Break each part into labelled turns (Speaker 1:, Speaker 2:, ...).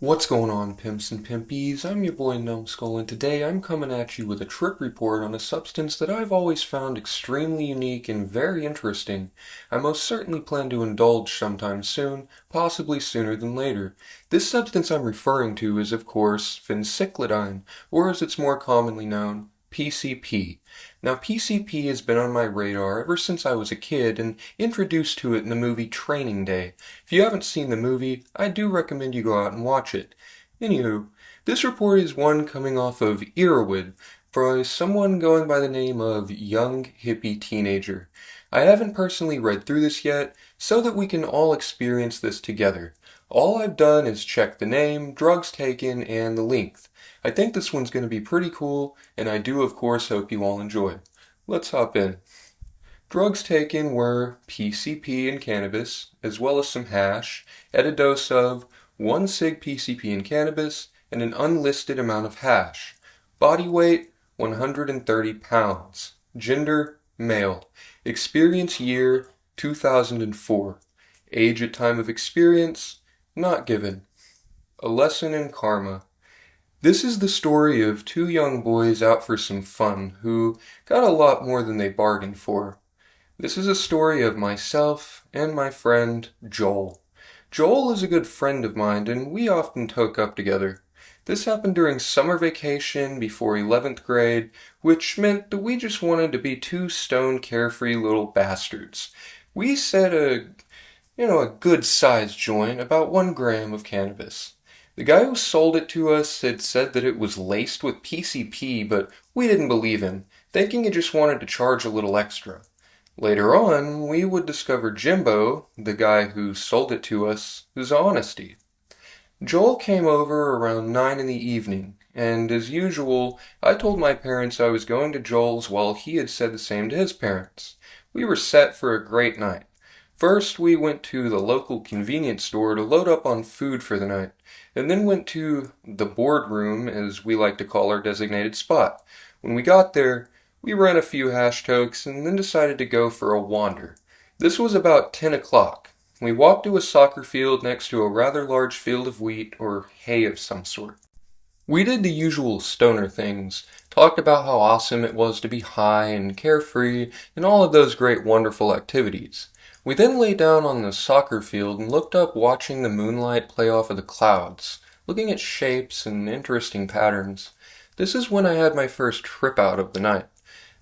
Speaker 1: What's going on, pimps and pimpies? I'm your boy Numbskull, and today I'm coming at you with a trip report on a substance that I've always found extremely unique and very interesting. I most certainly plan to indulge sometime soon, possibly sooner than later. This substance I'm referring to is, of course, phencyclidine, or as it's more commonly known, PCP. Now, PCP has been on my radar ever since I was a kid and introduced to it in the movie Training Day. If you haven't seen the movie, I do recommend you go out and watch it. Anywho, this report is one coming off of Erowid for someone going by the name of Young Hippie Teenager. I haven't personally read through this yet, so that we can all experience this together. All I've done is check the name, drugs taken, and the length. I think this one's going to be pretty cool, and I do of course hope you all enjoy. Let's hop in. Drugs taken were PCP and cannabis, as well as some hash, at a dose of 1 cig PCP and cannabis, and an unlisted amount of hash. Body weight, 130 pounds. Gender, male. Experience year, 2004. Age at time of experience, not given. A lesson in karma. This is the story of two young boys out for some fun who got a lot more than they bargained for. This is a story of myself and my friend Joel. Joel is a good friend of mine and we often toke up together. This happened during summer vacation before 11th grade, which meant that we just wanted to be two stone carefree little bastards. We set a good-sized joint, about 1 gram of cannabis. The guy who sold it to us had said that it was laced with PCP, but we didn't believe him, thinking he just wanted to charge a little extra. Later on, we would discover Jimbo, the guy who sold it to us, his honesty. Joel came over around 9 in the evening, and as usual, I told my parents I was going to Joel's while he had said the same to his parents. We were set for a great night. First, we went to the local convenience store to load up on food for the night, and then went to the boardroom, as we like to call our designated spot. When we got there, we ran a few hash tokes and then decided to go for a wander. This was about 10 o'clock. We walked to a soccer field next to a rather large field of wheat or hay of some sort. We did the usual stoner things, talked about how awesome it was to be high and carefree and all of those great wonderful activities. We then lay down on the soccer field and looked up watching the moonlight play off of the clouds, looking at shapes and interesting patterns. This is when I had my first trip out of the night.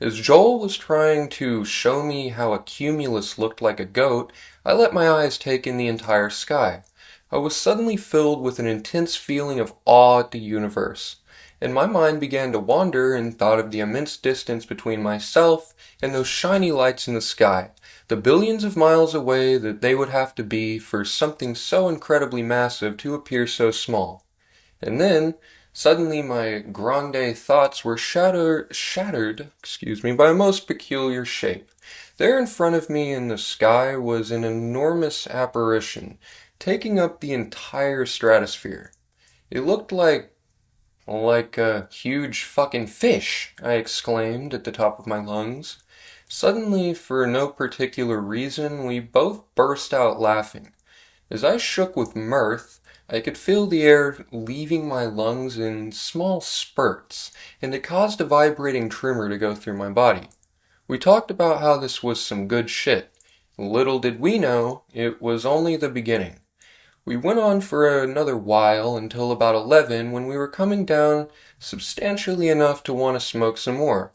Speaker 1: As Joel was trying to show me how a cumulus looked like a goat, I let my eyes take in the entire sky. I was suddenly filled with an intense feeling of awe at the universe, and my mind began to wander and thought of the immense distance between myself and those shiny lights in the sky, the billions of miles away that they would have to be for something so incredibly massive to appear so small. And then, suddenly my grande thoughts were shattered by a most peculiar shape. There in front of me in the sky was an enormous apparition, taking up the entire stratosphere. It looked like a huge fucking fish, I exclaimed at the top of my lungs. Suddenly, for no particular reason, we both burst out laughing. As I shook with mirth, I could feel the air leaving my lungs in small spurts, and it caused a vibrating tremor to go through my body. We talked about how this was some good shit. Little did we know, it was only the beginning. We went on for another while until about 11 when we were coming down substantially enough to want to smoke some more.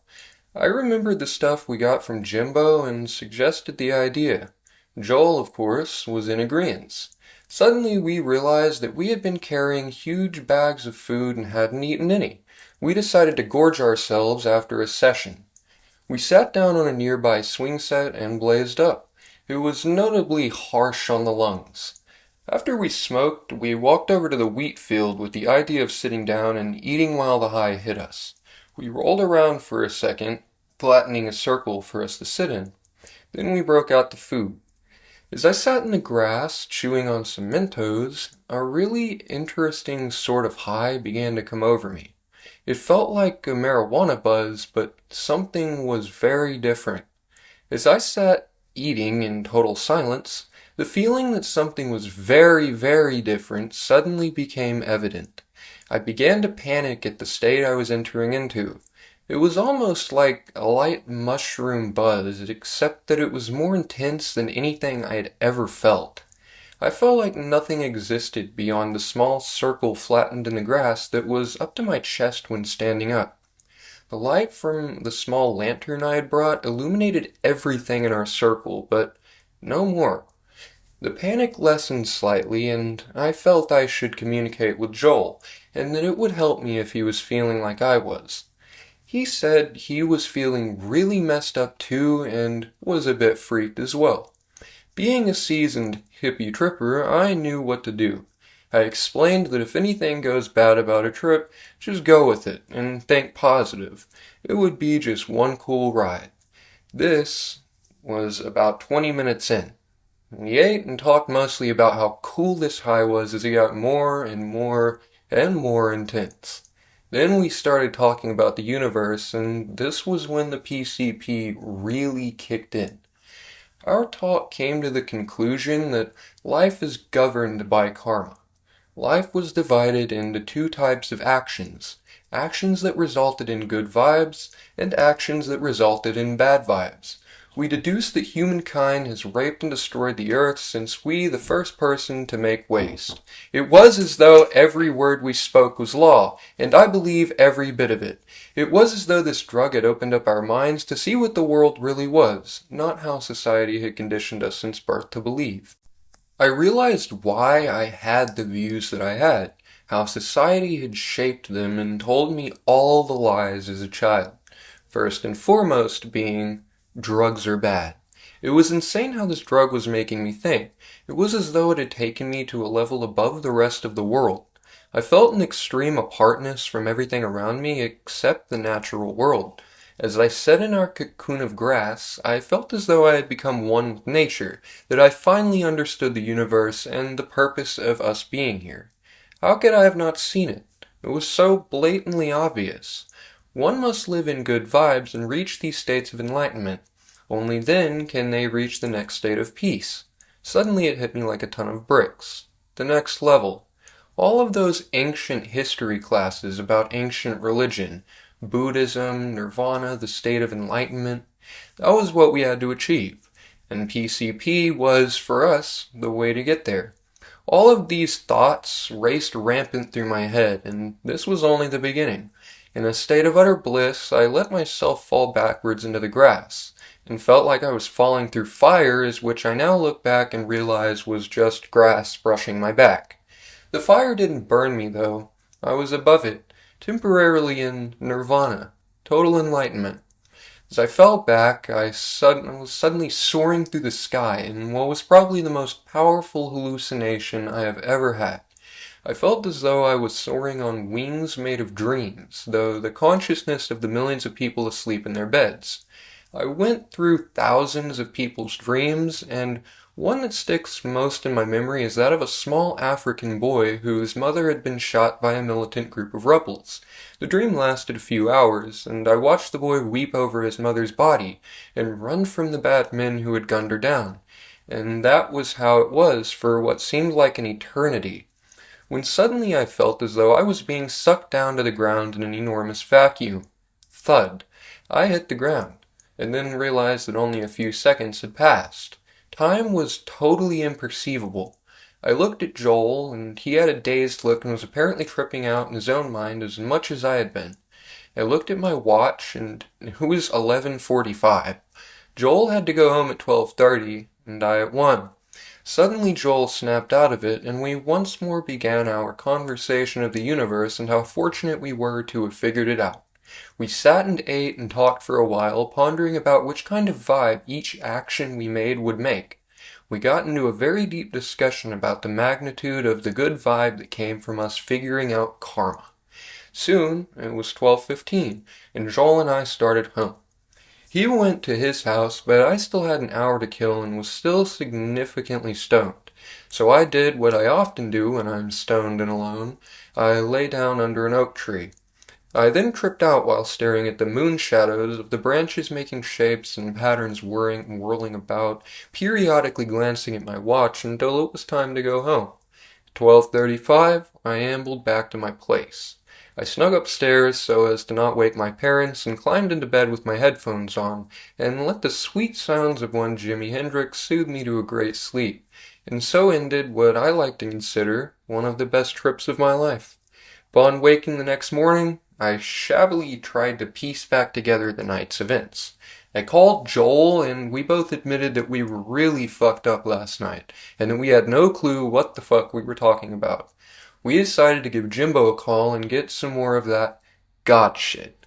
Speaker 1: I remembered the stuff we got from Jimbo and suggested the idea. Joel, of course, was in agreeance. Suddenly we realized that we had been carrying huge bags of food and hadn't eaten any. We decided to gorge ourselves after a session. We sat down on a nearby swing set and blazed up. It was notably harsh on the lungs. After we smoked, we walked over to the wheat field with the idea of sitting down and eating while the high hit us. We rolled around for a second, flattening a circle for us to sit in. Then we broke out the food. As I sat in the grass, chewing on some Mentos, a really interesting sort of high began to come over me. It felt like a marijuana buzz, but something was very different. As I sat eating in total silence, The feeling that something was very, very different suddenly became evident. I began to panic at the state I was entering into. It was almost like a light mushroom buzz, except that it was more intense than anything I had ever felt. I felt like nothing existed beyond the small circle flattened in the grass that was up to my chest when standing up. The light from the small lantern I had brought illuminated everything in our circle, but no more. The panic lessened slightly, and I felt I should communicate with Joel, and that it would help me if he was feeling like I was. He said he was feeling really messed up too, and was a bit freaked as well. Being a seasoned hippie tripper, I knew what to do. I explained that if anything goes bad about a trip, just go with it, and think positive. It would be just one cool ride. This was about 20 minutes in. We ate and talked mostly about how cool this high was as it got more and more and more intense. Then we started talking about the universe, and this was when the PCP really kicked in. Our talk came to the conclusion that life is governed by karma. Life was divided into two types of actions. Actions that resulted in good vibes, and actions that resulted in bad vibes. We deduced that humankind has raped and destroyed the earth since we the first person to make waste. It was as though every word we spoke was law, and I believe every bit of it. It was as though this drug had opened up our minds to see what the world really was, not how society had conditioned us since birth to believe. I realized why I had the views that I had, how society had shaped them and told me all the lies as a child. First and foremost being, drugs are bad. It was insane how this drug was making me think. It was as though it had taken me to a level above the rest of the world. I felt an extreme apartness from everything around me except the natural world. As I sat in our cocoon of grass, I felt as though I had become one with nature, that I finally understood the universe and the purpose of us being here. How could I have not seen it? It was so blatantly obvious. One must live in good vibes and reach these states of enlightenment. Only then can they reach the next state of peace. Suddenly it hit me like a ton of bricks. The next level. All of those ancient history classes about ancient religion, Buddhism, Nirvana, the state of enlightenment, that was what we had to achieve. And PCP was, for us, the way to get there. All of these thoughts raced rampant through my head, and this was only the beginning. In a state of utter bliss, I let myself fall backwards into the grass, and felt like I was falling through fire, which I now look back and realize was just grass brushing my back. The fire didn't burn me, though. I was above it, temporarily in nirvana, total enlightenment. As I fell back, I was suddenly soaring through the sky in what was probably the most powerful hallucination I have ever had. I felt as though I was soaring on wings made of dreams, though the consciousness of the millions of people asleep in their beds. I went through thousands of people's dreams, and one that sticks most in my memory is that of a small African boy whose mother had been shot by a militant group of rebels. The dream lasted a few hours, and I watched the boy weep over his mother's body and run from the bad men who had gunned her down. And that was how it was for what seemed like an eternity. When suddenly I felt as though I was being sucked down to the ground in an enormous vacuum. Thud. I hit the ground, and then realized that only a few seconds had passed. Time was totally imperceivable. I looked at Joel, and he had a dazed look and was apparently tripping out in his own mind as much as I had been. I looked at my watch, and it was 11:45. Joel had to go home at 12:30, and I at 1. Suddenly Joel snapped out of it, and we once more began our conversation of the universe and how fortunate we were to have figured it out. We sat and ate and talked for a while, pondering about which kind of vibe each action we made would make. We got into a very deep discussion about the magnitude of the good vibe that came from us figuring out karma. Soon, it was 12:15, and Joel and I started home. He went to his house, but I still had an hour to kill and was still significantly stoned. So I did what I often do when I'm stoned and alone. I lay down under an oak tree. I then tripped out while staring at the moon shadows of the branches making shapes and patterns whirling about, periodically glancing at my watch until it was time to go home. 12:35, I ambled back to my place. I snuck upstairs so as to not wake my parents and climbed into bed with my headphones on and let the sweet sounds of one Jimi Hendrix soothe me to a great sleep. And so ended what I like to consider one of the best trips of my life. Upon waking the next morning, I shabbily tried to piece back together the night's events. I called Joel, and we both admitted that we were really fucked up last night, and that we had no clue what the fuck we were talking about. We decided to give Jimbo a call and get some more of that God shit.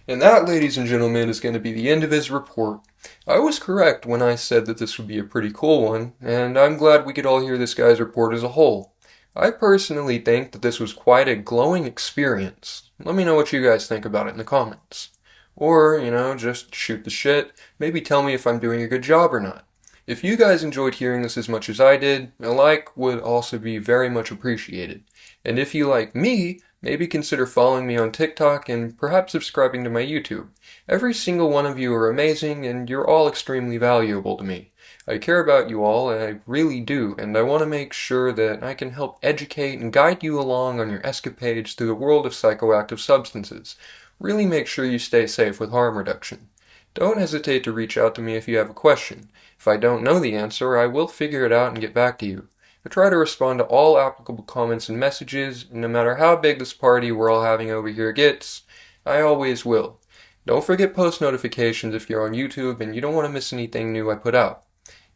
Speaker 1: And that, ladies and gentlemen, is going to be the end of his report. I was correct when I said that this would be a pretty cool one, and I'm glad we could all hear this guy's report as a whole. I personally think that this was quite a glowing experience. Let me know what you guys think about it in the comments. Or, just shoot the shit. Maybe tell me if I'm doing a good job or not. If you guys enjoyed hearing this as much as I did, a like would also be very much appreciated. And if you like me, maybe consider following me on TikTok and perhaps subscribing to my YouTube. Every single one of you are amazing and you're all extremely valuable to me. I care about you all, I really do, and I want to make sure that I can help educate and guide you along on your escapades through the world of psychoactive substances. Really make sure you stay safe with harm reduction. Don't hesitate to reach out to me if you have a question. If I don't know the answer, I will figure it out and get back to you. I try to respond to all applicable comments and messages, and no matter how big this party we're all having over here gets, I always will. Don't forget post notifications if you're on YouTube and you don't want to miss anything new I put out.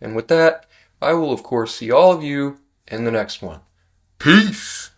Speaker 1: And with that, I will of course see all of you in the next one. Peace!